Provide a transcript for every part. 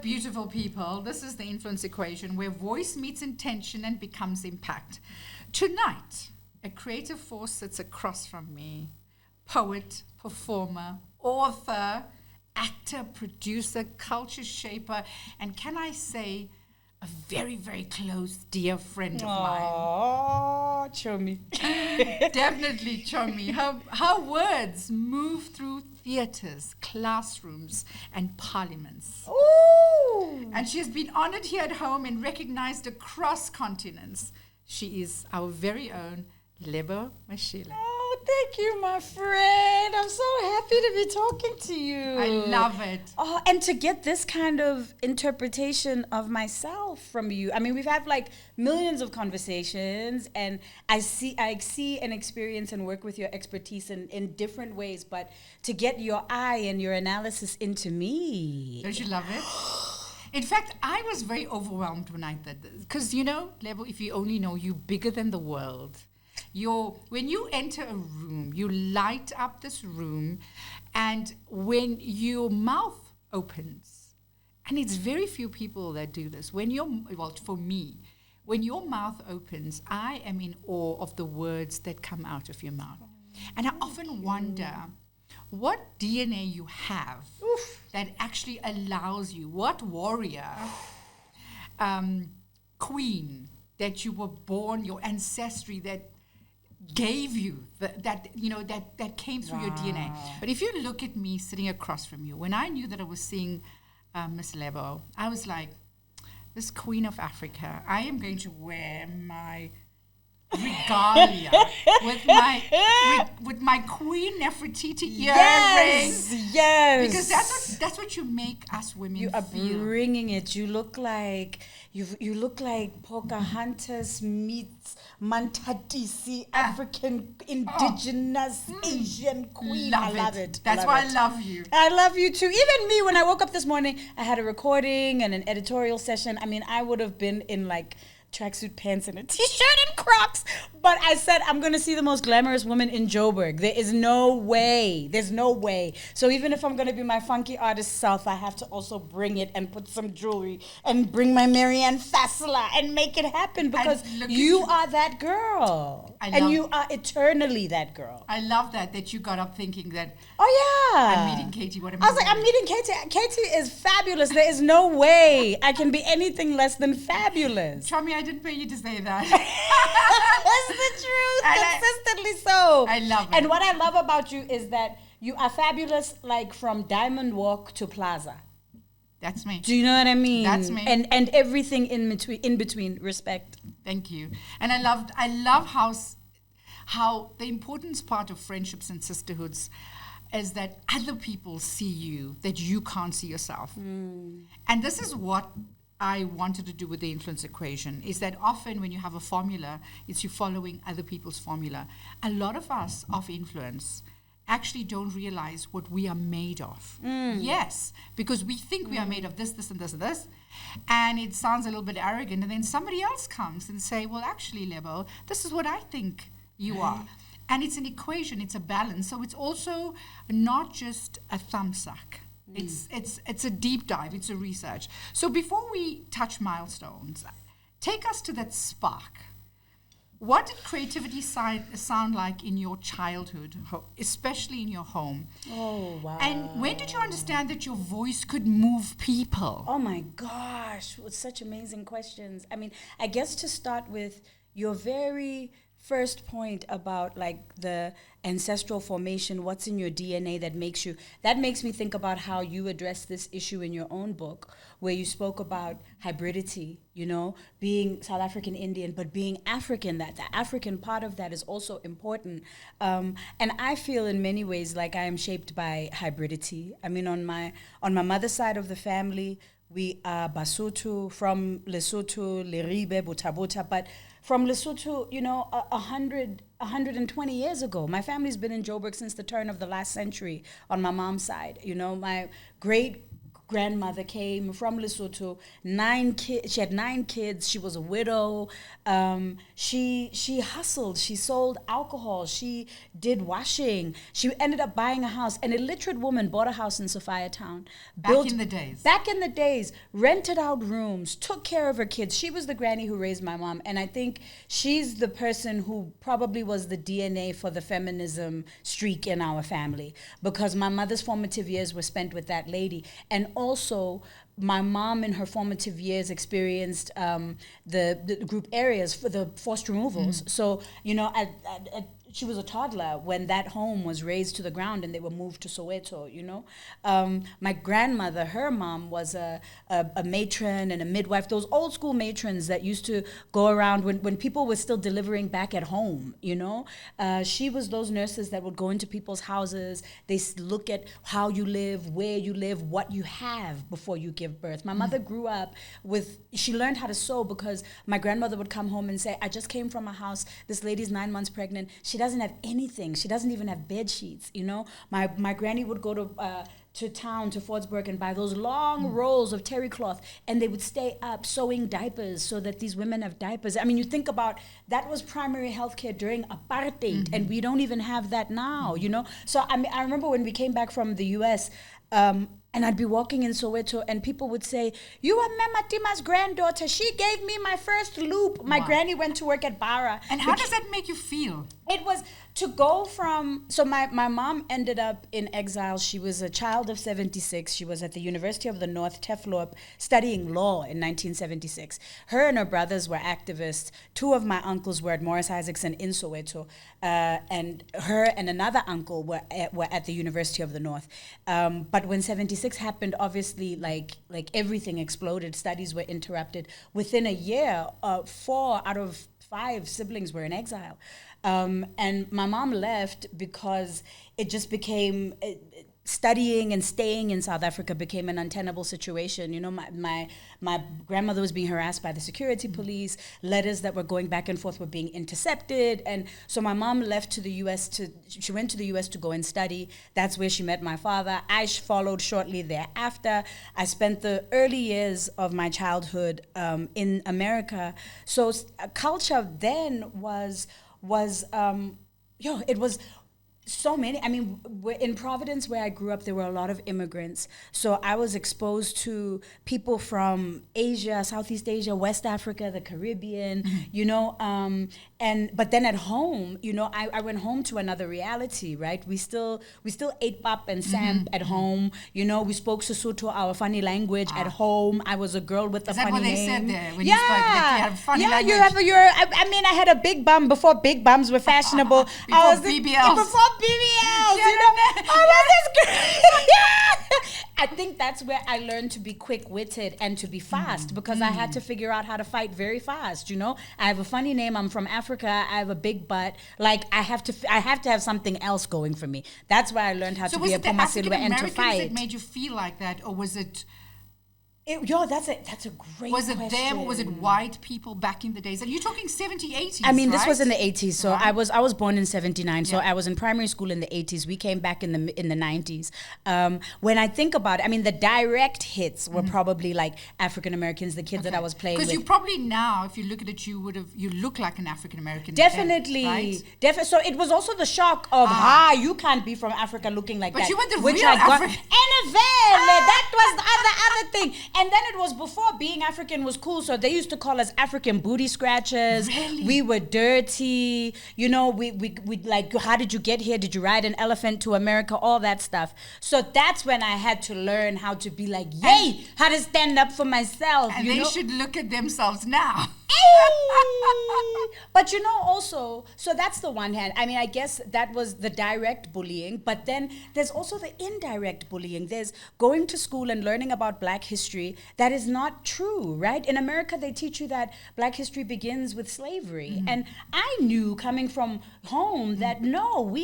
beautiful people. This is the influence equation where voice meets intention and becomes impact. Tonight, a creative force sits across from me. Poet, performer, author, actor, producer, culture shaper, and can I say, a very, very close, dear friend of mine. Oh, Chomi. Definitely Chomi. Her words move through theatres, classrooms, and parliaments. Ooh. And she has been honored here at home and recognized across continents. She is our very own Lebogang Mashile. Oh, thank you, my friend. I'm so happy to be talking to you. I love it. Oh, and to get this kind of interpretation of myself from you. I mean, we've had like millions of conversations, and I see and experience and work with your expertise in different ways, but to get your eye and your analysis into me. Don't you love it? In fact, I was very overwhelmed when I did this. Because, you know, Lebo, if you only know, you're bigger than the world. When you enter a room, you light up this room, and when your mouth opens, and it's very few people that do this, for me, when your mouth opens, I am in awe of the words that come out of your mouth. And I often wonder what DNA you have that actually allows you, what warrior, queen, that you were born, your ancestry that gave you that came through your DNA. But if you look at me sitting across from you, when I knew that I was seeing Miss Lebo, I was like, this Queen of Africa, I am going to wear my regalia with my Queen Nefertiti earrings. Yes. Because that's what you make us women feel. You are bringing it. You look like Pocahontas meets Mantatisi, African, indigenous, Asian queen. I love it. That's why I love you. I love you too. Even me, when I woke up this morning, I had a recording and an editorial session. I mean, I would have been in like tracksuit pants and a t-shirt and Crocs, but I said I'm going to see the most glamorous woman in Joburg. There is no way. There's no way. So even if I'm going to be my funky artist self, I have to also bring it and put some jewelry and bring my Marianne Fassler and make it happen, because you are that girl. And you are eternally that girl. I love that you got up thinking that, oh yeah, I'm meeting Katie. What am I was like, I'm meeting Katie. Katie is fabulous. There is no way I can be anything less than fabulous. Chomi, I didn't pay you to say that. That's the truth. Consistently so. I love it. And what I love about you is that you are fabulous, like from Diamond Walk to Plaza. That's me. Do you know what I mean? That's me. And everything in between. Respect. Thank you. And I love how the importance part of friendships and sisterhoods is that other people see you that you can't see yourself. And this is what I wanted to do with the influence equation, is that often when you have a formula, it's you following other people's formula. A lot of us of influence actually don't realize what we are made of. Yes, because we think we are made of this, this, and this, and this. And it sounds a little bit arrogant. And then somebody else comes and say, well, actually, Lebo, this is what I think you are. And it's an equation, it's a balance. So it's also not just a thumbsuck. It's a deep dive, it's a research. So before we touch milestones, take us to that spark. What did creativity sound like in your childhood, especially in your home? Oh, wow. And when did you understand that your voice could move people? Oh, my gosh. With such amazing questions. I mean, I guess to start with your very first point about like the ancestral formation, what's in your DNA that makes me think about how you address this issue in your own book, where you spoke about hybridity, being South African Indian, but being African, that the African part of that is also important. And I feel in many ways like I am shaped by hybridity. I mean, on my mother's side of the family, we are Basotho, from Lesotho, Leribe, Botabota, but from Lesotho, 120 years ago. My family's been in Joburg since the turn of the last century on my mom's side. My great grandmother came from Lesotho. She had 9 kids. She was a widow. She hustled. She sold alcohol. She did washing. She ended up buying a house. An illiterate woman bought a house in Sophiatown. Back in the days. Back in the days, rented out rooms, took care of her kids. She was the granny who raised my mom. And I think she's the person who probably was the DNA for the feminism streak in our family, because my mother's formative years were spent with that lady. And also, my mom in her formative years experienced the group areas for the forced removals. So, you know, she was a toddler when that home was razed to the ground and they were moved to Soweto, you know. My grandmother, her mom was a matron and a midwife, those old school matrons that used to go around when people were still delivering back at home, you know. She was those nurses that would go into people's houses. They look at how you live, where you live, what you have before you give birth. My mother grew up she learned how to sew because my grandmother would come home and say, I just came from a house, this lady's 9 months pregnant, she doesn't have anything. She doesn't even have bed sheets, you know. My granny would go to town, to Fordsburg, and buy those long rolls of terry cloth, and they would stay up sewing diapers so that these women have diapers. I mean, you think about, that was primary health care during apartheid, and we don't even have that now, you know. So I mean, I remember when we came back from the US, and I'd be walking in Soweto and people would say, you are Mematima's granddaughter. She gave me my first loop. My granny went to work at Bara. And how does that make you feel? It was to go from, so my mom ended up in exile. She was a child of 76. She was at the University of the North, Teflop, studying law in 1976. Her and her brothers were activists. 2 of my uncles were at Morris Isaacson in Soweto. And her and another uncle were at the University of the North. But when 76 happened, obviously, like everything exploded. Studies were interrupted. Within a year, 4 out of 5 siblings were in exile. And my mom left because it just became... studying and staying in South Africa became an untenable situation. You know, my grandmother was being harassed by the security police. Letters that were going back and forth were being intercepted. And so my mom left to the US she went to the US to go and study. That's where she met my father. I followed shortly thereafter. I spent the early years of my childhood in America. So culture then was it was so many. I mean, in Providence, where I grew up, there were a lot of immigrants. So I was exposed to people from Asia, Southeast Asia, West Africa, the Caribbean, you know. But then at home, you know, I went home to another reality, right? We still ate pap and samp at home. You know, we spoke Sesotho, our funny language, at home. I was a girl with a funny name. Is that what they said there when you spoke that you had a funny language? I mean, I had a big bum before big bums were fashionable. Before BBLs. Before BBLs, you know. I was this girl. I think that's where I learned to be quick-witted and to be fast, because I had to figure out how to fight very fast, you know. I have a funny name. I'm from Africa. I have a big butt. Like, I have to have something else going for me. That's where I learned how to be a Puma Silva and to fight. That made you feel like that, or was it... That's a great question. Was it them or was it white people back in the days? Are you talking 70s, 80s, I mean, right? This was in the 80s. So right. I was born in 79. So I was in primary school in the 80s. We came back in the 90s. When I think about it, I mean, the direct hits were probably like African Americans, the kids that I was playing with. Because you probably now, if you look at it, you look like an African American. Definitely. Right? So it was also the shock of, you can't be from Africa looking like that. But you were the real African. NFL, that was the other thing. And then it was before being African was cool, so they used to call us African booty scratchers. Really? We were dirty. You know, we like, how did you get here? Did you ride an elephant to America? All that stuff. So that's when I had to learn how to be like, yay, how to stand up for myself. And they should look at themselves now. But you know, also, so that's the one hand. I mean, I guess that was the direct bullying, but then there's also the indirect bullying. There's going to school and learning about Black history that is not true, right? In America, they teach you that Black history begins with slavery. And I knew coming from home that no,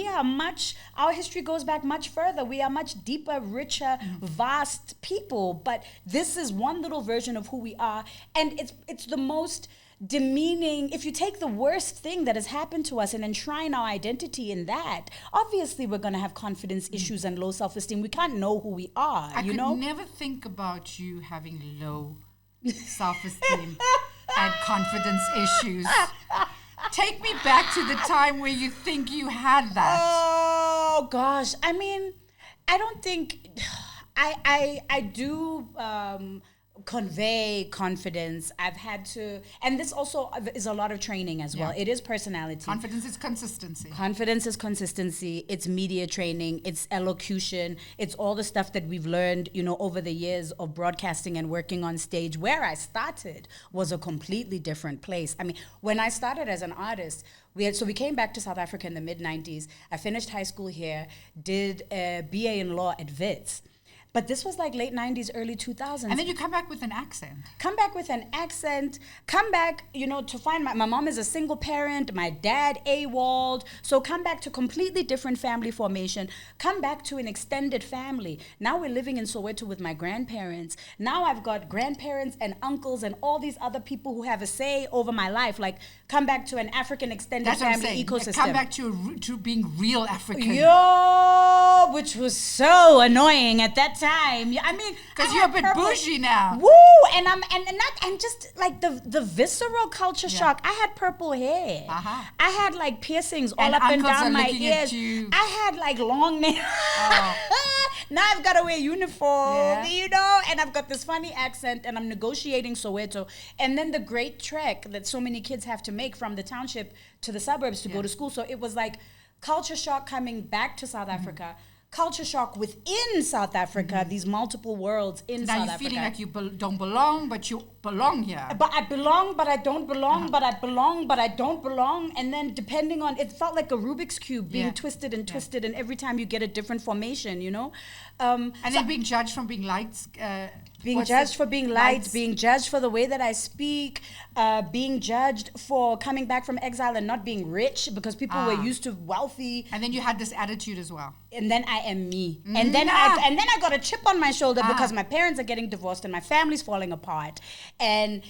our history goes back much further. We are much deeper, richer, vast people, but this is one little version of who we are. And it's the most demeaning, if you take the worst thing that has happened to us and enshrine our identity in that, obviously we're going to have confidence issues and low self-esteem. We can't know who we are, I could never think about you having low self-esteem and confidence issues. Take me back to the time where you think you had that. Oh, gosh. I mean, I don't think... I do... convey confidence. I've had to, and this also is a lot of training as well. It is personality. Confidence is consistency. Confidence is consistency. It's media training. It's elocution. It's all the stuff that we've learned, over the years of broadcasting and working on stage. Where I started was a completely different place. I mean, when I started as an artist, we came back to South Africa in the mid-90s. I finished high school here, did a BA in law at Wits. But this was like late 90s, early 2000s. And then you come back with an accent. Come back, to find my mom is a single parent, my dad AWOL'd. So come back to completely different family formation. Come back to an extended family. Now we're living in Soweto with my grandparents. Now I've got grandparents and uncles and all these other people who have a say over my life. Like, come back to an African extended family ecosystem. Come back to being real African. Yo, which was so annoying at that time. I mean, because you're a bit bougie now. Woo! And just like the visceral culture shock. I had purple hair. I had like piercings all up and down my ears. I had like long nails. Now I've got to wear uniform, and I've got this funny accent, and I'm negotiating Soweto, and then the great trek that so many kids have to make from the township to the suburbs to go to school. So it was like culture shock coming back to South Africa. Culture shock within South Africa, these multiple worlds in South Africa. Now you're feeling like you don't belong, but you belong here. But I belong, but I don't belong, but I belong, but I don't belong. And then depending on, it felt like a Rubik's Cube being twisted and twisted, and every time you get a different formation, and then being judged from being lights. Being judged for being light, being judged for the way that I speak, being judged for coming back from exile and not being rich because people were used to wealthy. And then you had this attitude as well. And then I am me. And then I got a chip on my shoulder because my parents are getting divorced and my family's falling apart. And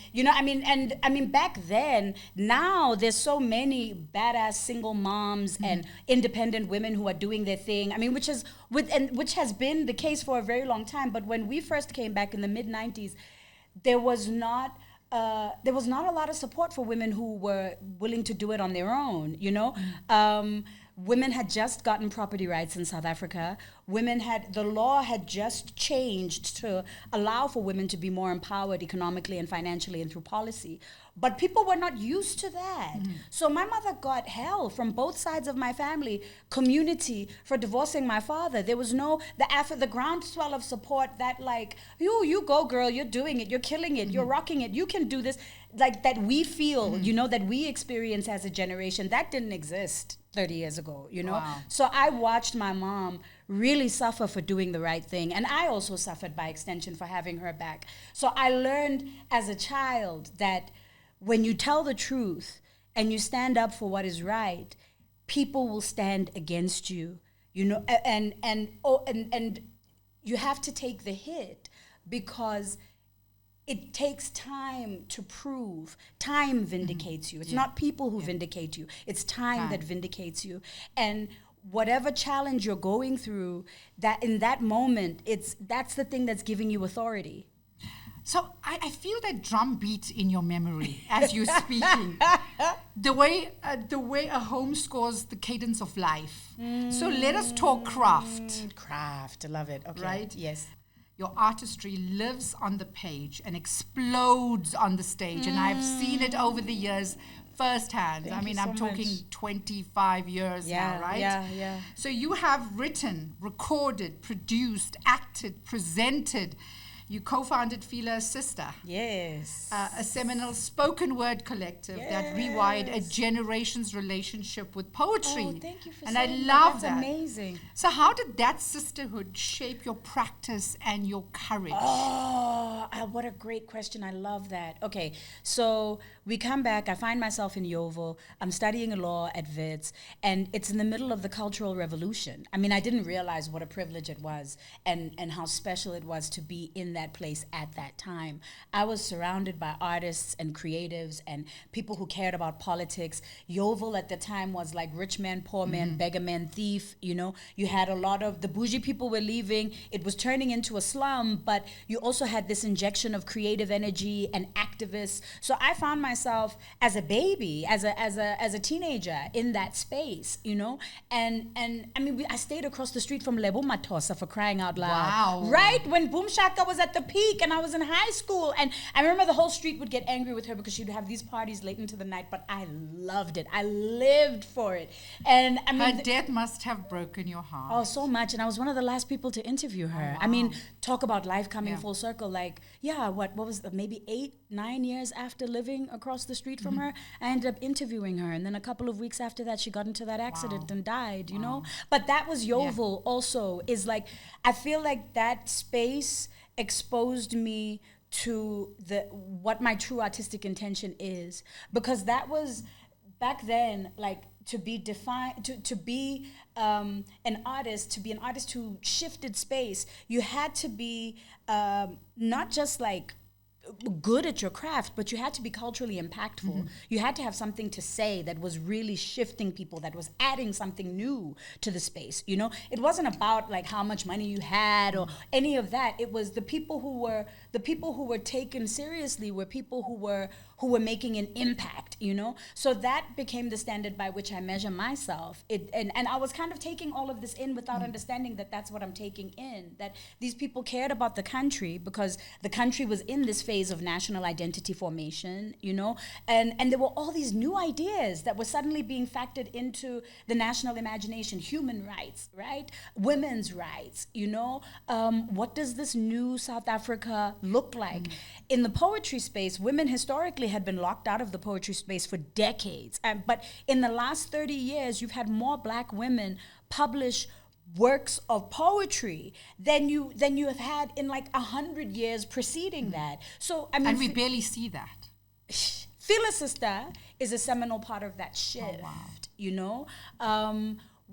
back then, now there's so many badass single moms and independent women who are doing their thing. I mean, which has been the case for a very long time. But when we first came back in the mid-90s, there was not a lot of support for women who were willing to do it on their own, Women had just gotten property rights in South Africa. The law had just changed to allow for women to be more empowered economically and financially and through policy. But people were not used to that. So my mother got hell from both sides of my family, community, for divorcing my father. There was the groundswell of support that like, you go girl, you're doing it, you're killing it, you're rocking it, you can do this. Like that we feel, that we experience as a generation, that didn't exist 30 years ago, Wow. So I watched my mom really suffer for doing the right thing. And I also suffered by extension for having her back. So I learned as a child that when you tell the truth and you stand up for what is right, people will stand against you, and you have to take the hit because it takes time to prove. Time vindicates you. It's not people who vindicate you. It's time that vindicates you. And whatever challenge you're going through, that in that moment, that's the thing that's giving you authority. So I feel that drum beat in your memory as you're speaking. The way a home scores the cadence of life. So let us talk craft. Craft, I love it. Okay. Right? Yes. Your artistry lives on the page and explodes on the stage. And I've seen it over the years firsthand. I'm talking 25 years now, right? Yeah. So you have written, recorded, produced, acted, presented. You co-founded Fila Sister. Yes. A seminal spoken word collective that rewired a generation's relationship with poetry. Oh, thank you for and saying I love that. that. That's amazing. So how did that sisterhood shape your practice and your courage? Oh, what a great question. I love that. Okay, so we come back. I find myself in Yeovil. I'm studying law at Wits, and it's in the middle of the Cultural Revolution. I didn't realize what a privilege it was and how special it was to be in that place at that time. I was surrounded by artists and creatives and people who cared about politics. Yeovil at the time was like rich man, poor man, beggar man, thief. You know, you had a lot of the bougie people were leaving. It was turning into a slum, but you also had this injection of creative energy and activists. So I found myself as a baby, as a teenager in that space, you know, and I mean, I stayed across the street from Lebogang Mashile, for crying out loud. Wow. Right when Boom Shaka was at the peak and I was in high school, and I remember the whole street would get angry with her because she'd have these parties late into the night, but I loved it. I lived for it. And I mean, her death must have broken your heart. oh, so much. And I was one of the last people to interview her. Oh, wow. I mean, talk about life coming Yeah. full circle. Like, yeah, what was the, maybe 8-9 years after living across the street from her, I ended up interviewing her. And then a couple of weeks after that, she got into that accident and died, you know? But that was Yeovil also, is like, I feel like that space exposed me to what my true artistic intention is. Because that was, back then, like, to be defined, to be an artist who shifted space, you had to be not just like good at your craft, but you had to be culturally impactful. You had to have something to say that was really shifting people, that was adding something new to the space. You know, it wasn't about like how much money you had or any of that. It was the people who were taken seriously were people who were making an impact, you know? So that became the standard by which I measure myself. And I was kind of taking all of this in without understanding that that's what I'm taking in, that these people cared about the country because the country was in this phase of national identity formation, you know? And there were all these new ideas that were suddenly being factored into the national imagination: human rights, right? Women's rights, you know? What does this new South Africa look like? In the poetry space, women historically had been locked out of the poetry space for decades. But in the last 30 years, you've had more Black women publish works of poetry than you have had in like 100 years preceding that. So I mean, and we barely see that. Feel a Sister is a seminal part of that shift. Oh, wow. You know,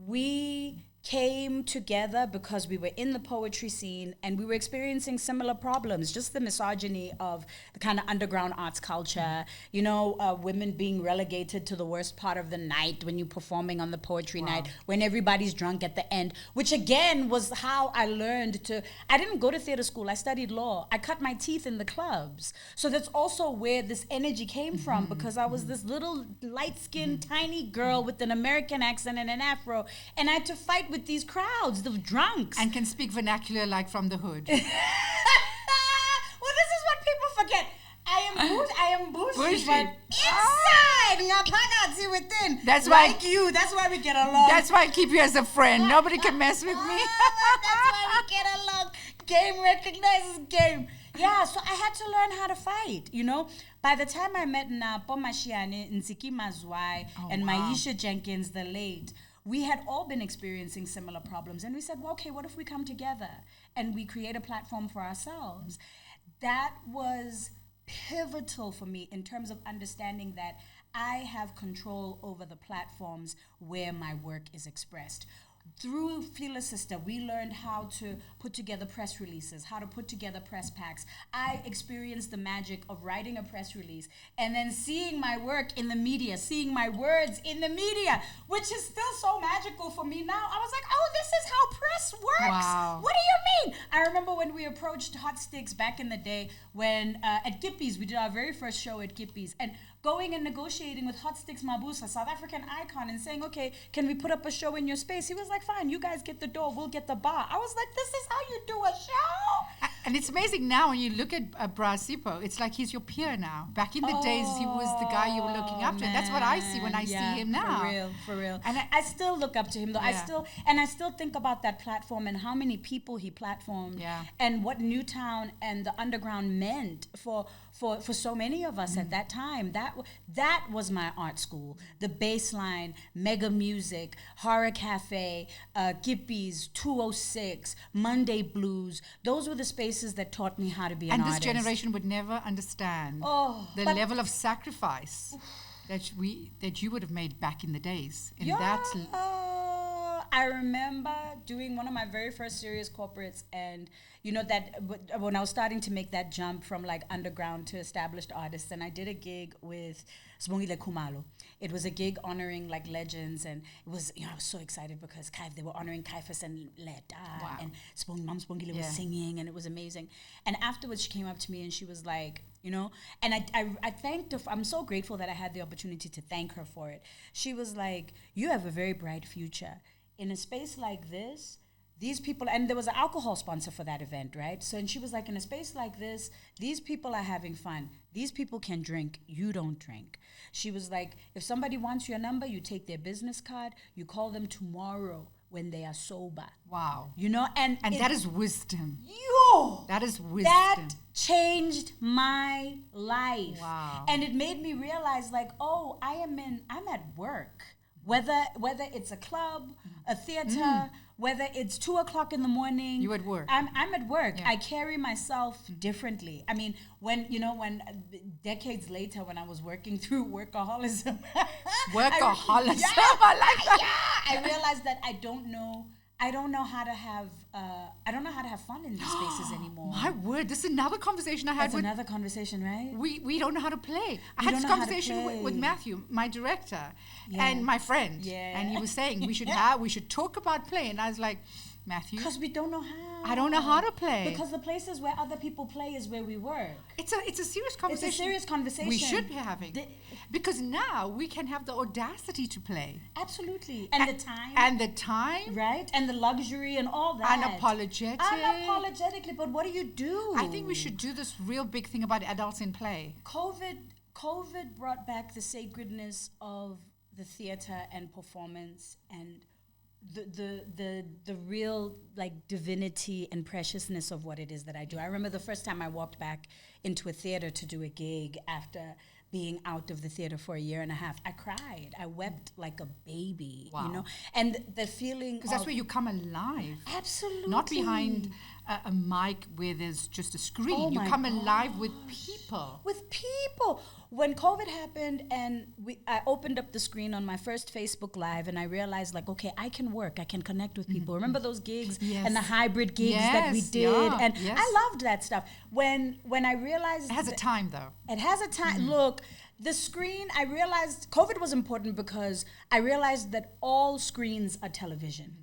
we came together because we were in the poetry scene and we were experiencing similar problems, just the misogyny of the kind of underground arts culture, you know, women being relegated to the worst part of the night when you're performing on the poetry night, when everybody's drunk at the end, which again was how I learned I didn't go to theater school, I studied law. I cut my teeth in the clubs. So that's also where this energy came from, because I was this little light-skinned, tiny girl with an American accent and an afro, and I had to fight with these crowds, the drunks. And can speak vernacular like from the hood. Well, this is what people forget. I am bougie, but inside, ngaphakathi within. That's like why you. That's why we get along. That's why I keep you as a friend. Nobody can mess with me. That's why we get along. Game recognizes game. Yeah, so I had to learn how to fight, you know. By the time I met Napo Mashiane, Nziki Mazwai, and Maisha Jenkins, the late, we had all been experiencing similar problems. And we said, well, okay, what if we come together and we create a platform for ourselves? That was pivotal for me in terms of understanding that I have control over the platforms where my work is expressed. Through Feel a Sister, we learned how to put together press releases, how to put together press packs. I experienced the magic of writing a press release and then seeing my work in the media, seeing my words in the media, which is still so magical for me now. I was like, oh, this is how press works. Wow. What do you mean? I remember when we approached Hot Sticks back in the day when at Gippies, we did our very first show at Gippies, and going and negotiating with Hot Sticks Mabusa, South African icon, and saying, okay, can we put up a show in your space? He was like, fine, you guys get the door, we'll get the bar. I was like, this is how you do a show? And it's amazing now when you look at Brasipo, it's like he's your peer now. Back in the days, he was the guy you were looking up to. And that's what I see when I see him now. For real. And I still look up to him, though. I still think about that platform and how many people he platformed, and what Newtown and the underground meant for so many of us at that time. That was my art school. The Baseline, Mega Music, Horror Cafe, Gippies, 206, Monday Blues. Those were the spaces that taught me how to be an artist. And this generation would never understand the level of sacrifice that you would have made back in the days. I remember doing one of my very first serious corporates, and when I was starting to make that jump from like underground to established artists, and I did a gig with Sibongile Khumalo. It was a gig honoring like legends, and it was, I was so excited because they were honoring Caiaphas and Letta, Wow. and Mom Sibongile was singing, and it was amazing. And afterwards, she came up to me and she was like, and I thanked her. I'm so grateful that I had the opportunity to thank her for it. She was like, you have a very bright future. In a space like this, these people, and there was an alcohol sponsor for that event, right? So, and she was like, in a space like this, these people are having fun. These people can drink. You don't drink. She was like, if somebody wants your number, you take their business card, you call them tomorrow when they are sober. Wow. And that is wisdom. That is wisdom. That changed my life. Wow. And it made me realize, like, I'm at work. Whether it's a club, a theater, whether it's 2:00 in the morning. You at work. I'm at work. Yeah. I carry myself differently. I mean, when decades later, when I was working through workaholism. Workaholism, I like that. Yeah, I realized that I don't know how to have fun in these spaces anymore. My word, this is another conversation I had That's another conversation, right? We don't know how to play. I We had don't this know how to conversation with play. Matthew, my director, Yeah. and my friend. Yeah. And he was saying we should talk about play. And I was like, Matthew, Because we don't know how. I don't know how to play. Because the places where other people play is where we work. It's a serious conversation. It's a serious conversation. We should be having. Because now we can have the audacity to play. Absolutely. And the time. And the time. Right? And the luxury and all that. Unapologetic. Unapologetically. But what do you do? I think we should do this real big thing about adults in play. COVID brought back the sacredness of the theater and performance and the real like divinity and preciousness of what it is that I do. I remember the first time I walked back into a theater to do a gig after being out of the theater for a year and a half. I cried. I wept like a baby. Wow. And the feeling Because that's where you come alive. Absolutely. Not behind a mic where there's just a screen. Oh you my come alive with people. With people. When COVID happened and I opened up the screen on my first Facebook Live and I realized like, okay, I can work. I can connect with people. Remember those gigs and the hybrid gigs that we did? Yeah, and I loved that stuff. When I realized... It has a time though. It has a time. Look, the screen, I realized COVID was important because I realized that all screens are television.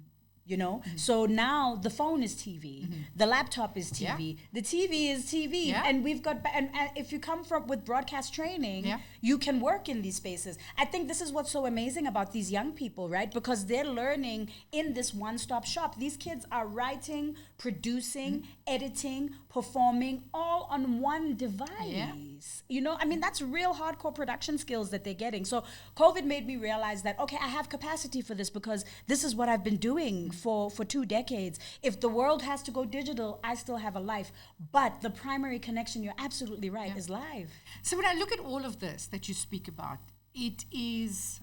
So now the phone is TV, the laptop is TV, the TV is TV, and we've got, and if you come from with broadcast training, you can work in these spaces. I think this is what's so amazing about these young people, right? Because they're learning in this one-stop shop. These kids are writing, producing, editing, performing, all on one device. I mean, that's real hardcore production skills that they're getting. So COVID made me realize that, okay, I have capacity for this because this is what I've been doing for 2 decades. If the world has to go digital, I still have a life. But the primary connection, you're absolutely right, is live. So when I look at all of this that you speak about, it is,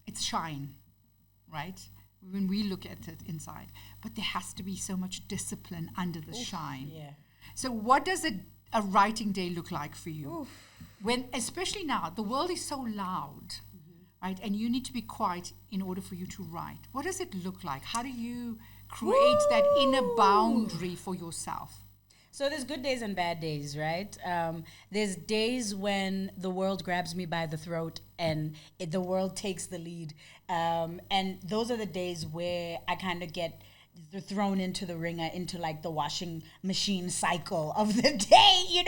it's shine, right? When we look at it inside. But there has to be so much discipline under the shine. Yeah. So what does a writing day look like for you? When, especially now, the world is so loud. Right? And you need to be quiet in order for you to write. What does it look like? How do you create that inner boundary for yourself? So there's good days and bad days, right? There's days when the world grabs me by the throat and the world takes the lead. And those are the days where I kind of get thrown into the ringer, into like the washing machine cycle of the day,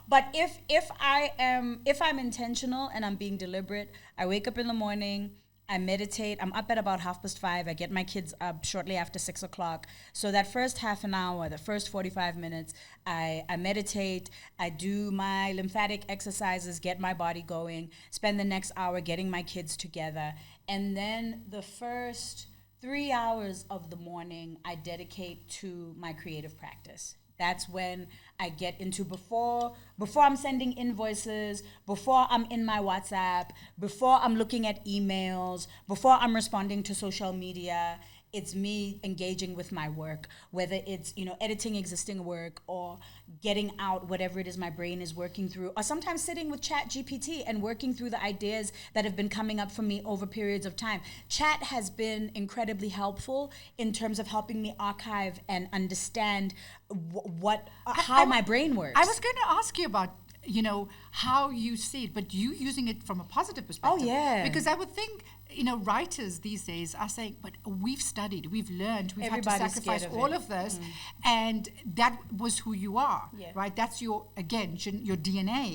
But if I'm intentional and I'm being deliberate, I wake up in the morning, I meditate. I'm up at about 5:30. I get my kids up shortly after 6 o'clock. So that first half an hour, the first 45 minutes, I meditate. I do my lymphatic exercises, get my body going, spend the next hour getting my kids together. And then the first 3 hours of the morning I dedicate to my creative practice. That's when I get into before I'm sending invoices, before I'm in my WhatsApp, before I'm looking at emails, before I'm responding to social media. it's me engaging with my work, whether it's, editing existing work or getting out whatever it is my brain is working through, or sometimes sitting with Chat GPT and working through the ideas that have been coming up for me over periods of time. Chat has been incredibly helpful in terms of helping me archive and understand how my brain works. I was going to ask you about how you see it, but you using it from a positive perspective. Oh, yeah. Because I would think, writers these days are saying, but we've studied, we've learned, we've Everybody's had to sacrifice scared of all it. of this, and that was who you are, Yeah. right? That's your DNA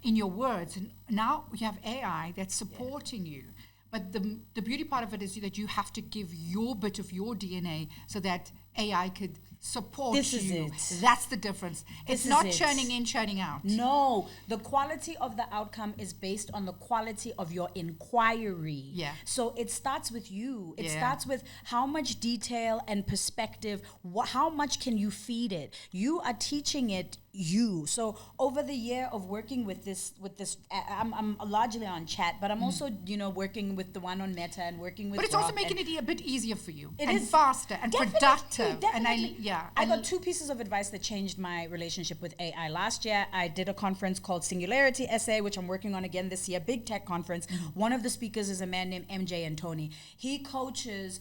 in your words. And now you have AI that's supporting you. But the beauty part of it is that you have to give your bit of your DNA so that AI could support This you. is it. That's the difference. It's This is not it. churning in, churning out. No, the quality of the outcome is based on the quality of your inquiry. Yeah. So it starts with you. It Yeah. starts with how much detail and perspective, how much can you feed it? You are teaching it you. So over the year of working with this, I'm largely on Chat, but I'm also, working with the one on Meta and working with. But it's also Grok making it a bit easier for you. It and is. faster and Definitely, productive. definitely. And I got two pieces of advice that changed my relationship with AI. Last year, I did a conference called Singularity SA, which I'm working on again this year, big tech conference. One of the speakers is a man named MJ and Tony. He coaches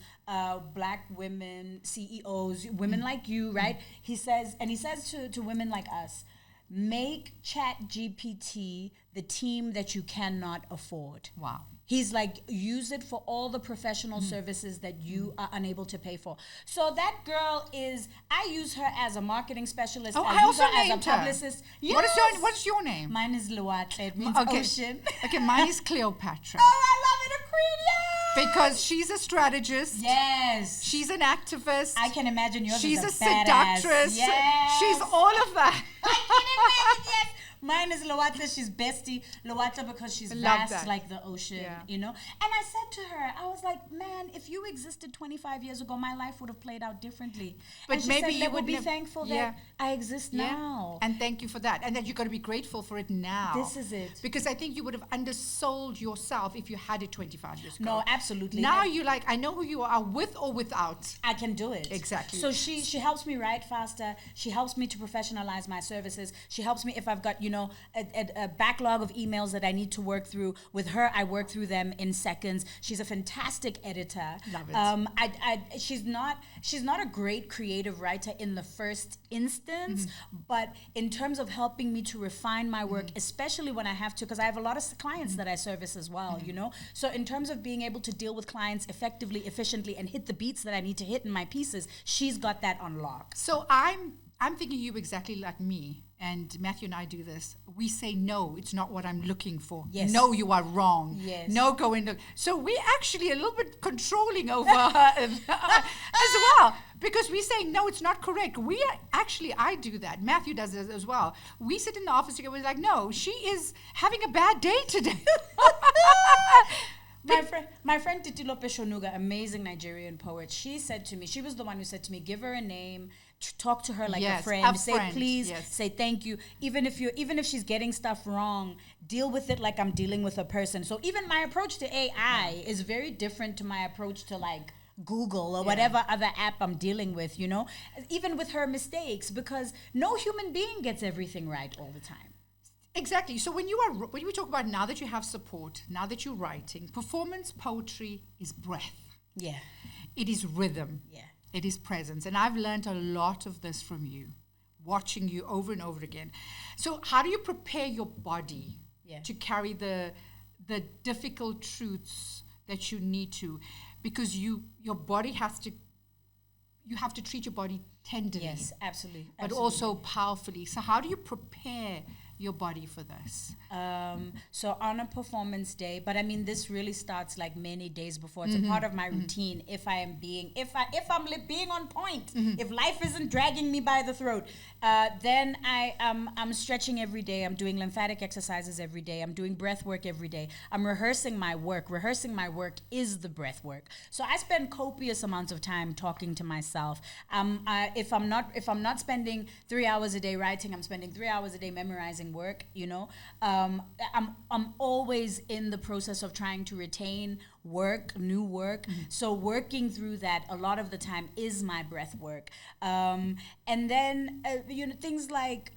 Black women, CEOs, women like you, right? He says to women like us, make Chat GPT the team that you cannot afford. Wow. He's like, use it for all the professional services that you are unable to pay for. So that girl I use her as a marketing specialist. Oh, I I use also her as a named her. publicist. What's your name? Mine is Luat. It means Okay. ocean. Okay, mine is Cleopatra. Oh, I love it, Aquarius! Because she's a strategist. Yes. She's an activist. I can imagine yours She's is a badass. seductress. Yes. She's all of that. I can imagine, yes. Mine is Loata. She's bestie. Loata because she's Love vast that. like the ocean, And I said to her, I was like, man, if you existed 25 years ago, my life would have played out differently. But and she maybe said, you would would be nev- thankful Yeah. that I exist now. And thank you for that. And that you've got to be grateful for it now. This is it. Because I think you would have undersold yourself if you had it 25 years ago. No, absolutely. Now you're like, I know who you are with or without. I can do it. Exactly. So she helps me write faster. She helps me to professionalize my services. She helps me if I've got, a backlog of emails that I need to work through. With her, I work through them in seconds. She's a fantastic editor. Love it. She's not a great creative writer in the first instance, but in terms of helping me to refine my work, especially when I have to, because I have a lot of clients that I service as well, So in terms of being able to deal with clients effectively, efficiently, and hit the beats that I need to hit in my pieces, she's got that on lock. So I'm thinking you exactly like me. And Matthew and I do this. We say, no, it's not what I'm looking for. Yes. No, you are wrong. Yes. No, go and look. So we're actually a little bit controlling over her as well. Because we say, no, it's not correct. I do that. Matthew does it as well. We sit in the office together, we're like, no, she is having a bad day today. My friend Titilo Peshonuga, amazing Nigerian poet, she was the one who said to me, give her a name, talk to her like Yes, a friend, a say friend, please, yes. say thank you. Even if she's getting stuff wrong, deal with it like I'm dealing with a person. So even my approach to AI is very different to my approach to like Google or whatever other app I'm dealing with, even with her mistakes, because no human being gets everything right all the time. Exactly. So when we talk about now that you have support, now that you're writing, performance poetry is breath. Yeah. It is rhythm. Yeah. It is presence. And I've learned a lot of this from you, watching you over and over again. So how do you prepare your body to carry the difficult truths that you need to? Because you have to treat your body tenderly. Yes, absolutely. But also powerfully. So how do you prepare your body for this? So on a performance day, but I mean, this really starts like many days before. It's a part of my routine. If I'm being on point, if life isn't dragging me by the throat, then I'm stretching every day. I'm doing lymphatic exercises every day. I'm doing breath work every day. I'm rehearsing my work. Rehearsing my work is the breath work. So I spend copious amounts of time talking to myself. If I'm not spending 3 hours a day writing, I'm spending 3 hours a day memorizing work. I'm always in the process of trying to retain work, new work. So working through that a lot of the time is my breath work. And then things like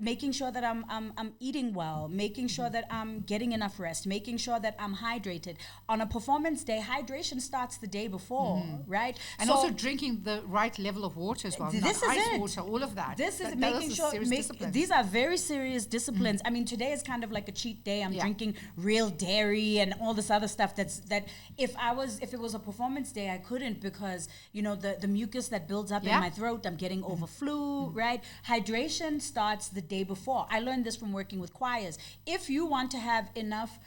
making sure that I'm eating well, making sure that I'm getting enough rest, making sure that I'm hydrated. On a performance day, hydration starts the day before, right? And also drinking the right level of water as well. This not is ice it. water, all of that. This is Those making are sure serious disciplines. these are very serious disciplines. I mean, today is kind of like a cheat day. I'm drinking real dairy and all this other stuff that if it was a performance day, I couldn't, because the mucus that builds up in my throat, I'm getting over flu, right? Hydration starts the day before. I learned this from working with choirs. If you want to have enough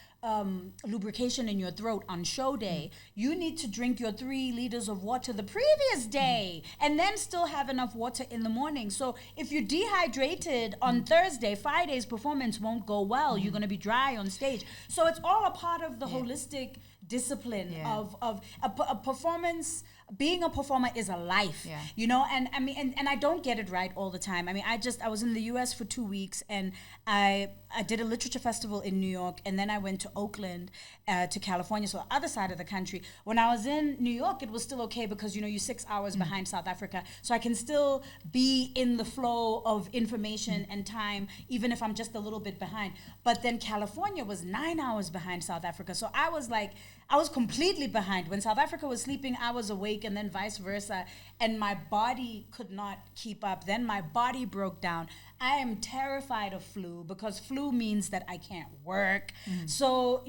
lubrication in your throat on show day, you need to drink your 3 liters of water the previous day and then still have enough water in the morning. So if you're dehydrated on Thursday, Friday's performance won't go well. You're going to be dry on stage. So it's all a part of the holistic discipline of a performance. Being a performer is a life, and I mean, and I don't get it right all the time. I mean, I was in the US for 2 weeks, and I did a literature festival in New York, and then I went to Oakland, to California, so the other side of the country. When I was in New York, it was still okay because, you're 6 hours behind South Africa, so I can still be in the flow of information and time, even if I'm just a little bit behind. But then California was 9 hours behind South Africa, so I was completely behind. When South Africa was sleeping, I was awake, and then vice versa. And my body could not keep up. Then my body broke down. I am terrified of flu, because flu means that I can't work. So,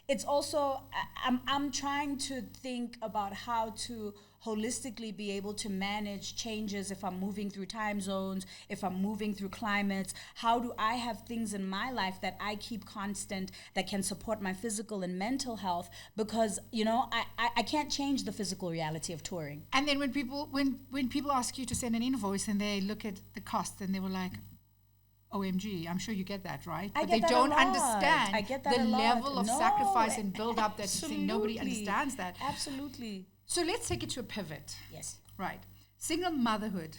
it's also, I'm trying to think about how to holistically be able to manage changes if I'm moving through time zones, if I'm moving through climates. How do I have things in my life that I keep constant that can support my physical and mental health? Because, I can't change the physical reality of touring. And then when people ask you to send an invoice and they look at the cost and they were like, OMG, I'm sure you get that, right? But they don't understand the level of sacrifice and build up that thing. Nobody understands that. Absolutely. So let's take it to a pivot. Yes. Right. Single motherhood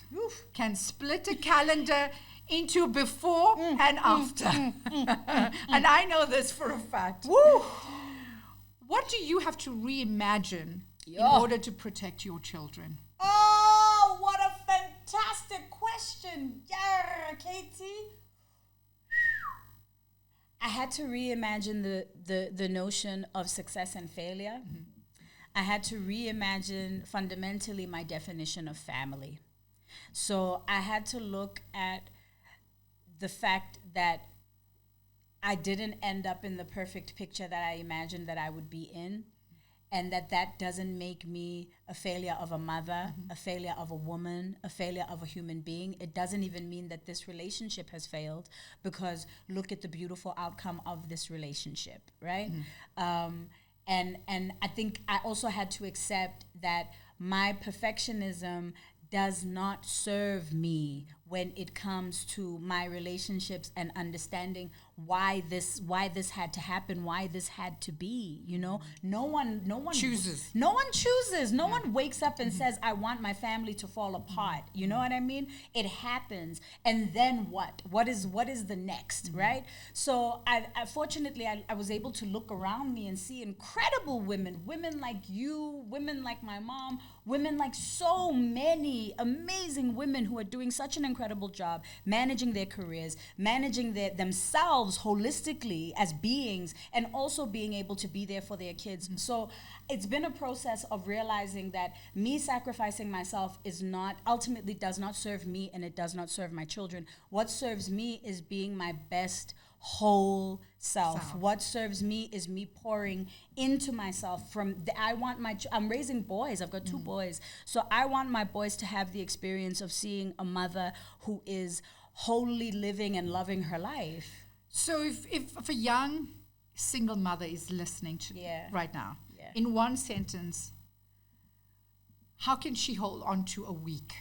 can split a calendar into before and after. And I know this for a fact. Woo. What do you have to reimagine in order to protect your children? Oh, what a fantastic question. Yeah, Katie. I had to reimagine the notion of success and failure. I had to reimagine fundamentally my definition of family. So I had to look at the fact that I didn't end up in the perfect picture that I imagined that I would be in, and that doesn't make me a failure of a mother, a failure of a woman, a failure of a human being. It doesn't even mean that this relationship has failed, because look at the beautiful outcome of this relationship, right? And I think I also had to accept that my perfectionism does not serve me when it comes to my relationships and understanding why this had to happen, why this had to be. No one chooses. No one chooses. No one wakes up and says, I want my family to fall apart. You know what I mean? It happens. And then what? What is the next, right? So I fortunately was able to look around me and see incredible women like you, women like my mom, women like so many amazing women who are doing such an incredible job managing their careers, managing themselves holistically as beings, and also being able to be there for their kids. So it's been a process of realizing that me sacrificing myself ultimately does not serve me, and it does not serve my children. What serves me is being my best whole self. What serves me is me pouring into myself. I'm raising boys. I've got 2 boys. So I want my boys to have the experience of seeing a mother who is wholly living and loving her life. So if a young single mother is listening to right now, in one sentence, how can she hold on to a week?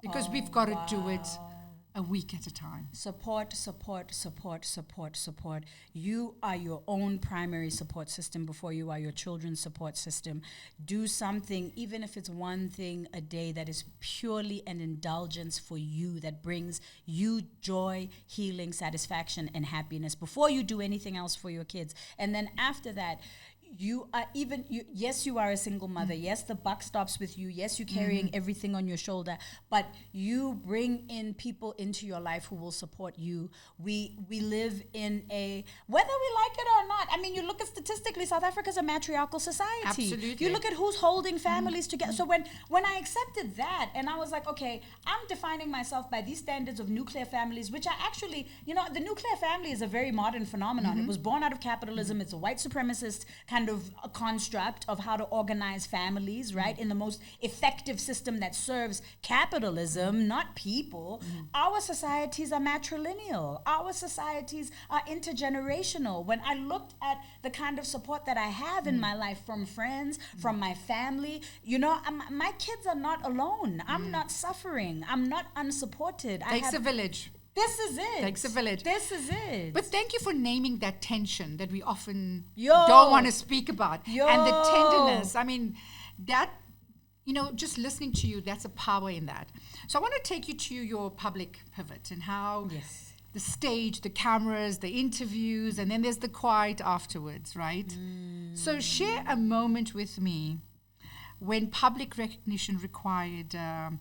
Because we've got to do it a week at a time. Support, support, support, support, support. You are your own primary support system before you are your children's support system. Do something, even if it's one thing a day, that is purely an indulgence for you, that brings you joy, healing, satisfaction, and happiness before you do anything else for your kids. And then after that, you are even you, yes, you are a single mother, yes, the buck stops with you, yes, you're carrying everything on your shoulder, but you bring in people into your life who will support you. We live in a, whether we like it or not, I mean, you look at statistically, South Africa's a matriarchal society. Absolutely. You look at who's holding families together. So when I accepted that, and I was like, okay, I'm defining myself by these standards of nuclear families, which are actually, the nuclear family is a very modern phenomenon. It was born out of capitalism. It's a white supremacist kind of a construct of how to organize families, right? In the most effective system that serves capitalism, not people. Our societies are matrilineal. Our societies are intergenerational. When I looked at the kind of support that I have in my life from friends, from my family, my kids are not alone. I'm not suffering. I'm not unsupported. Takes a village. This is it. Takes a village. This is it. But thank you for naming that tension that we often don't want to speak about. And the tenderness. I mean, that, just listening to you, that's a power in that. So I want to take you to your public pivot and how the stage, the cameras, the interviews, and then there's the quiet afterwards, right? So share a moment with me when public recognition required a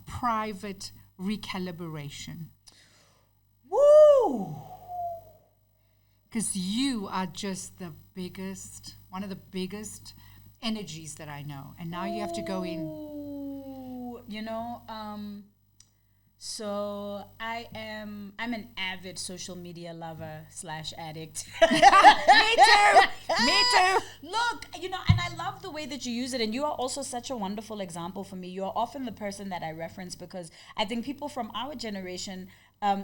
private recalibration. Woo! Because you are just one of the biggest energies that I know. And now you have to go in. So I'm an avid social media lover / addict. Me too. Look, and I love the way that you use it. And you are also such a wonderful example for me. You are often the person that I reference because I think people from our generation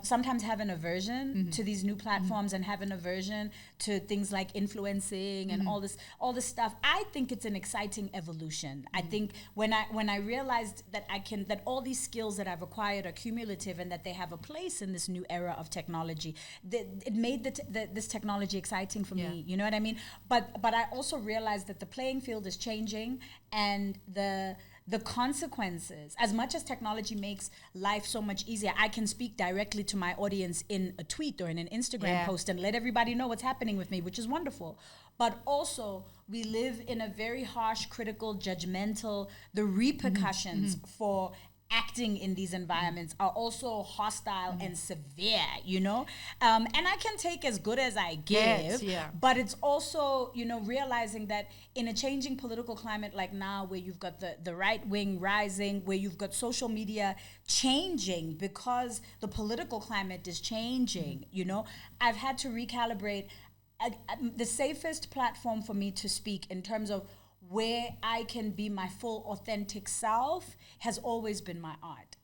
sometimes have an aversion to these new platforms and have an aversion to things like influencing and all this stuff. I think it's an exciting evolution. I think when I realized that that all these skills that I've acquired are cumulative and that they have a place in this new era of technology, it made this technology exciting for me. You know what I mean? But I also realized that the playing field is changing and the consequences, as much as technology makes life so much easier, I can speak directly to my audience in a tweet or in an Instagram post and let everybody know what's happening with me, which is wonderful. But also, we live in a very harsh, critical, judgmental, the repercussions for acting in these environments are also hostile and severe, and I can take as good as I give, but it's also, realizing that in a changing political climate like now, where you've got the right wing rising, where you've got social media changing because the political climate is changing, I've had to recalibrate. The safest platform for me to speak in terms of where I can be my full authentic self has always been my art,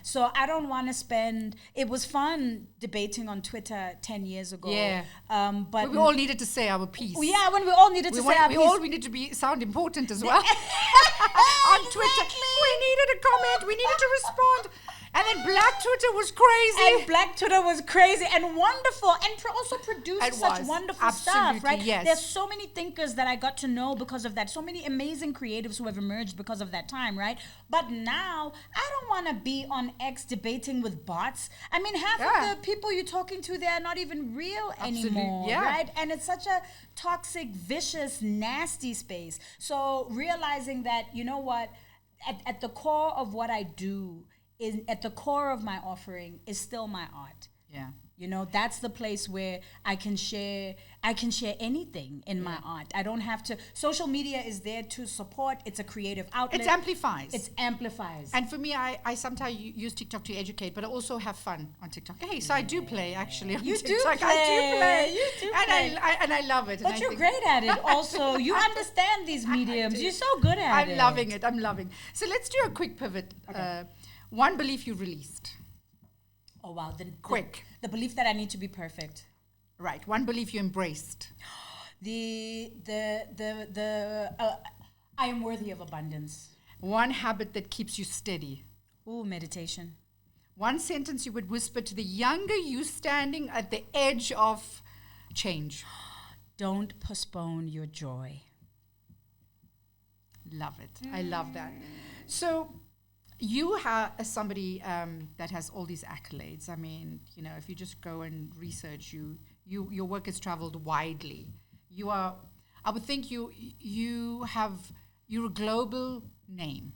So I don't want to spend, it was fun debating on Twitter 10 years ago. But we all needed to say our piece. Yeah, when we all needed to say our piece. We all needed to sound important as well. On Twitter, we needed a comment, we needed to respond. And then Black Twitter was crazy. And wonderful. And also produced such wonderful stuff, right? Yes. There's so many thinkers that I got to know because of that. So many amazing creatives who have emerged because of that time, right? But now, I don't want to be on X debating with bots. I mean, half of the people you're talking to, they're not even real anymore, right? And it's such a toxic, vicious, nasty space. So realizing that, at the core of what I do, at the core of my offering is still my art. That's the place where I can share anything in my art. I don't have to. Social media is there to support. It's a creative outlet. It amplifies. And for me, I sometimes use TikTok to educate, but I also have fun on TikTok. Hey, so I do play actually on TikTok. I do play. And I love it. But you're great at it also. You understand these mediums. You're so good at it. I'm loving it. So let's do a quick pivot. Okay. One belief you released. Oh wow! Quick. The belief that I need to be perfect. Right. One belief you embraced. I am worthy of abundance. One habit that keeps you steady. Ooh, meditation. One sentence you would whisper to the younger you standing at the edge of change. Don't postpone your joy. Love it. I love that. So you are somebody that has all these accolades. I mean, if you just go and research, your work has traveled widely. You are I would think you're a global name.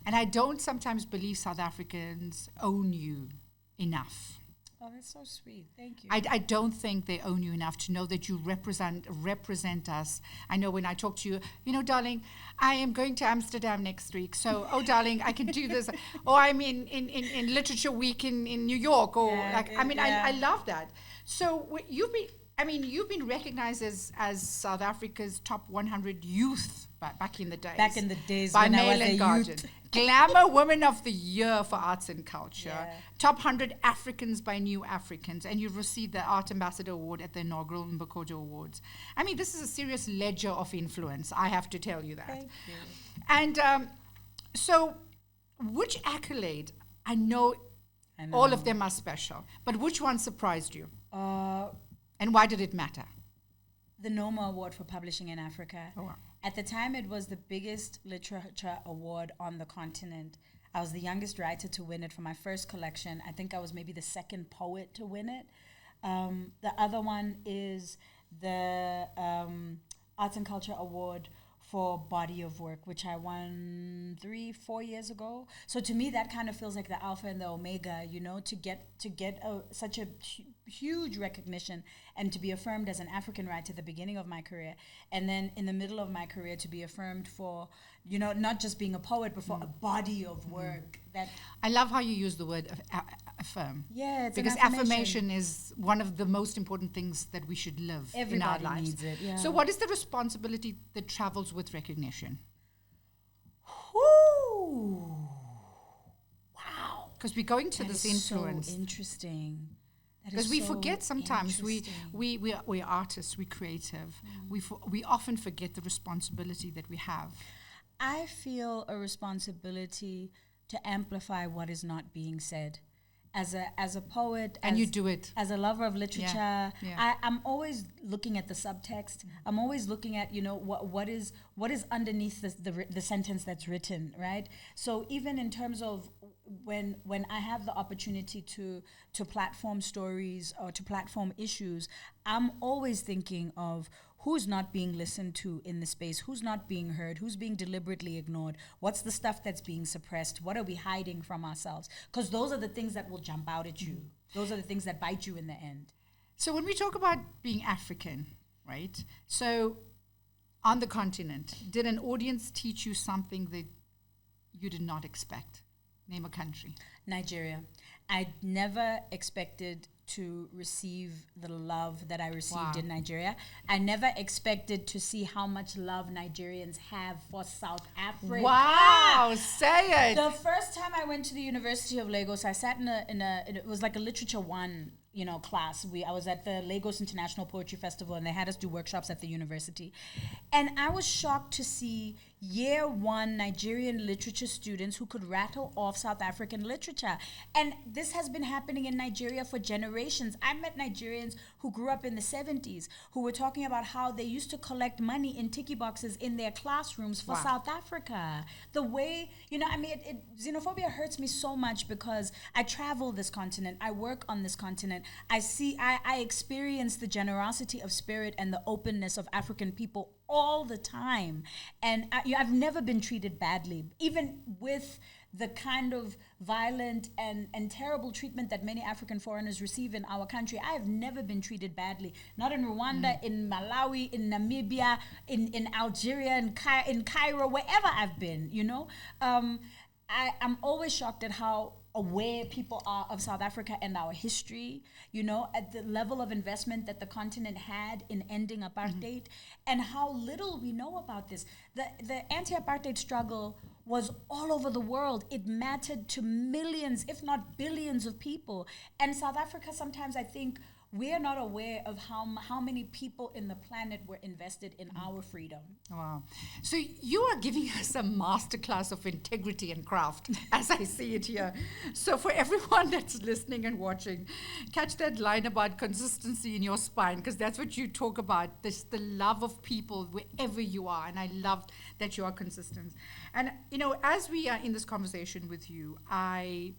And I don't sometimes believe South Africans own you enough. Oh, that's so sweet. Thank you. I don't think they own you enough to know that you represent us. I know when I talk to you, darling, I am going to Amsterdam next week. So, oh, darling, I can do this. Or I'm in Literature Week in New York. Or I love that. So you've been recognized as South Africa's top 100 youth back in the days. Back in the days by when I Mail was and a Guardian. youth. Glamour Woman of the Year for Arts and Culture. Yeah. Top 100 Africans by New Africans. And you've received the Art Ambassador Award at the inaugural Mbokodo Awards. I mean, this is a serious ledger of influence, I have to tell you that. Thank you. And so which accolade, I know all of them are special, but which one surprised you? And why did it matter? The Noma Award for Publishing in Africa. Oh, wow. At the time, it was the biggest literature award on the continent. I was the youngest writer to win it for my first collection. I think I was maybe the second poet to win it. The other one is the Arts and Culture Award for Body of Work, which I won 3-4 years ago. So to me, that kind of feels like the alpha and the omega, to get such a huge recognition and to be affirmed as an African writer at the beginning of my career, and then in the middle of my career to be affirmed for, not just being a poet, but for a body of work. That I love how you use the word affirm. Yeah, it's because an affirmation is one of the most important things that we should live in our Everybody lives. needs it, yeah. So what is the responsibility that travels with recognition? Whoo! Wow. Because we're going to That this is influence. so interesting. That is Because we so forget sometimes interesting. we're artists, we're creative. We often forget the responsibility that we have. I feel a responsibility to amplify what is not being said. As a poet, And you do it. as a lover of literature, Yeah. I'm always looking at the subtext. I'm always looking at what is underneath the sentence that's written, right? So even in terms of when I have the opportunity to platform stories or to platform issues, I'm always thinking of who's not being listened to in the space, who's not being heard, who's being deliberately ignored, what's the stuff that's being suppressed, what are we hiding from ourselves? Because those are the things that will jump out at you. Those are the things that bite you in the end. So when we talk about being African, right? So on the continent, did an audience teach you something that you did not expect? Name a country. Nigeria. I never expected to receive the love that I received in Nigeria. I never expected to see how much love Nigerians have for South Africa. Wow, say it. The first time I went to the University of Lagos, I sat in it was like a literature one, class. I was at the Lagos International Poetry Festival, and they had us do workshops at the university. And I was shocked to see year one Nigerian literature students who could rattle off South African literature. And this has been happening in Nigeria for generations. I met Nigerians who grew up in the 70s who were talking about how they used to collect money in tiki boxes in their classrooms for South Africa. The way, xenophobia hurts me so much because I travel this continent, I work on this continent, I experience the generosity of spirit and the openness of African people all the time. And I've never been treated badly, even with the kind of violent and terrible treatment that many African foreigners receive in our country. I have never been treated badly. Not in Rwanda, in Malawi, in Namibia, in Algeria, in Cairo, wherever I've been, I'm always shocked at how aware people are of South Africa and our history, at the level of investment that the continent had in ending apartheid, and how little we know about this. The anti-apartheid struggle was all over the world. It mattered to millions, if not billions of people. And South Africa, sometimes I think we're not aware of how many people in the planet were invested in our freedom. Wow. So you are giving us a masterclass of integrity and craft, as I see it here. So for everyone that's listening and watching, catch that line about consistency in your spine, because that's what you talk about, this the love of people wherever you are. And I love that you are consistent. And, as we are in this conversation with you, I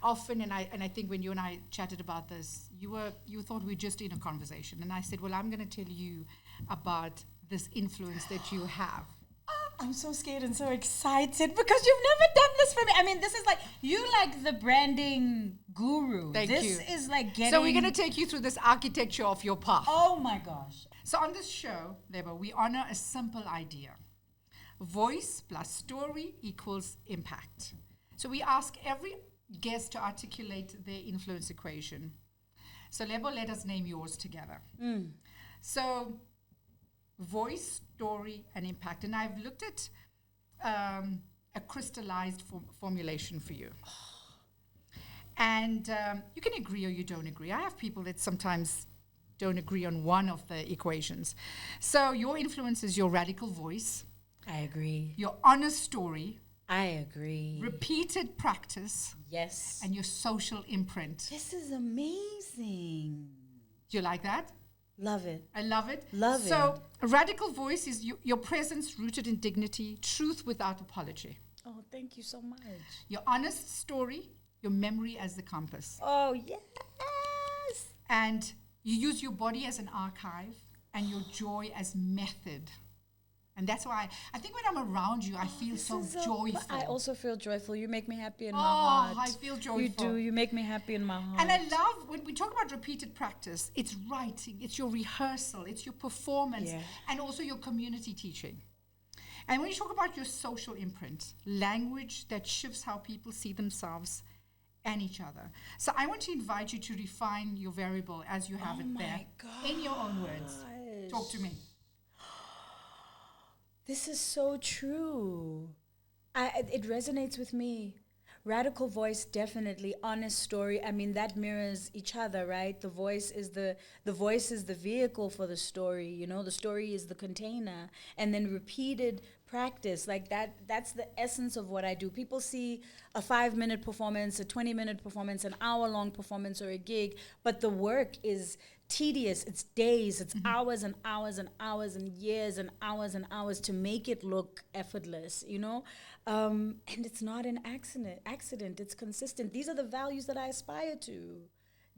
often, and I think when you and I chatted about this, you thought we were just in a conversation. And I said, well, I'm going to tell you about this influence that you have? I'm so scared and so excited because you've never done this for me. I mean, this is like, you like the branding guru. Thank this you. Is like getting... So we're going to take you through this architecture of your path. Oh my gosh. So on this show, Lebo, we honor a simple idea. Voice plus story equals impact. So we ask every guest to articulate their influence equation. So Lebo, let us name yours together. So voice, story, and impact. And I've looked at a crystallized formulation for you. And you can agree or you don't agree. I have people that sometimes don't agree on one of the equations. So your influence is your radical voice. I agree. Your honest story. I agree. Repeated practice. Yes. And your social imprint. This is amazing. Do you like that? Love it. I love it. Love it. So a radical voice is your presence rooted in dignity, truth without apology. Oh, thank you so much. Your honest story, your memory as the compass. Oh, yes. And you use your body as an archive and your joy as method. And that's why I think when I'm around you, I feel so joyful. I also feel joyful. You make me happy in my heart. heart. I feel joyful. You do. You make me happy in my heart. And I love, when we talk about repeated practice, it's writing, it's your rehearsal, it's your performance, and also your community teaching. And when you talk about your social imprint, language that shifts how people see themselves and each other. So I want to invite you to refine your variable as you have it there. In your own words. Talk to me. This is so true. It resonates with me. Radical voice, definitely. Honest story. I mean, that mirrors each other, right? The voice is the vehicle for the story. You know, the story is the container, and then repeated practice, like that's the essence of what I do. People see a 5-minute performance, a 20-minute performance, an hour-long performance, or a gig, but the work is tedious. It's days, it's hours and hours and hours and years and hours to make it look effortless, you know? And it's not an accident. It's consistent. These are the values that I aspire to.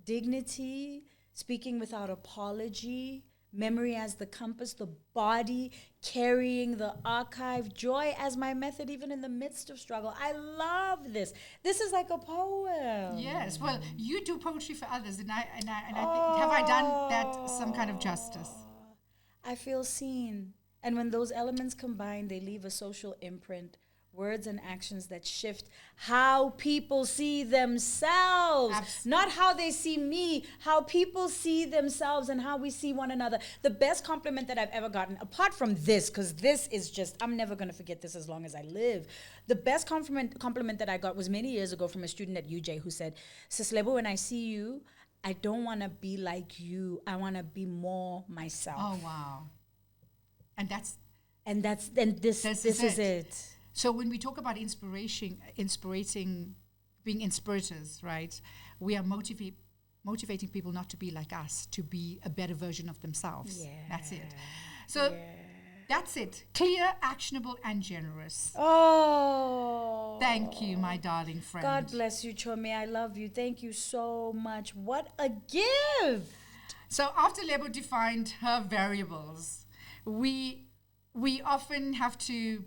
Dignity, speaking without apology, memory as the compass, the body carrying the archive, joy as my method, even in the midst of struggle. I love this. This is like a poem. Yes, well, you do poetry for others, and I think, have I done that some kind of justice? I feel seen. And when those elements combine, they leave a social imprint. Words and actions that shift how people see themselves. Not how they see me, how people see themselves and how we see one another. The best compliment that I've ever gotten, apart from this, because this is just, I'm never going to forget this as long as I live. The best compliment that I got was many years ago from a student at UJ who said, Sis Lebo, when I see you, I don't want to be like you. I want to be more myself. Oh, wow. And this is it. So when we talk about being inspirators, right? We are motivating people not to be like us, to be a better version of themselves. Yeah. That's it. So that's it. Clear, actionable, and generous. Oh. Thank you, my darling friend. God bless you, Chome. I love you. Thank you so much. What a gift. So after Lebo defined her variables, we often have to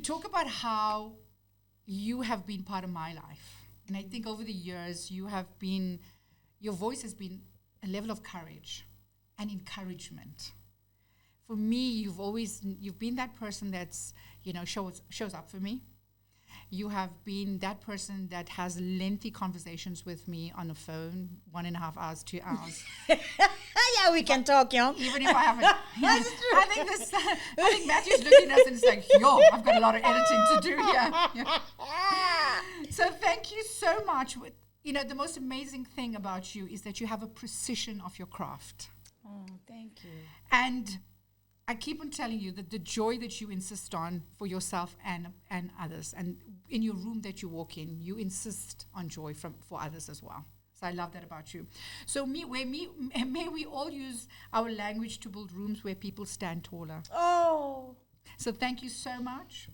talk about how you have been part of my life. And I think over the years, your voice has been a level of courage and encouragement. For me, you've been that person that's, shows up for me. You have been that person that has lengthy conversations with me on the phone, 1.5 hours, 2 hours. Yeah, we can talk, yo. Even if I haven't. That's true. I think Matthew's looking at us and he's like, yo, I've got a lot of editing to do here. Yeah. So thank you so much. The most amazing thing about you is that you have a precision of your craft. Oh, thank you. And I keep on telling you that the joy that you insist on for yourself and others, and in your room that you walk in, you insist on joy for others as well. So I love that about you. So may we all use our language to build rooms where people stand taller. Oh. So thank you so much.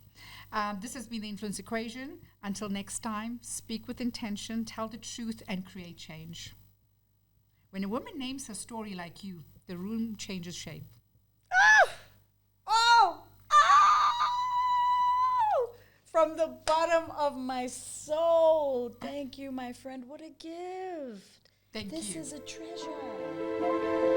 This has been the Influence Equation. Until next time, speak with intention, tell the truth, and create change. When a woman names her story like you, the room changes shape. Ah! from the bottom of my soul. Thank you, my friend. What a gift. Thank This you. is a treasure.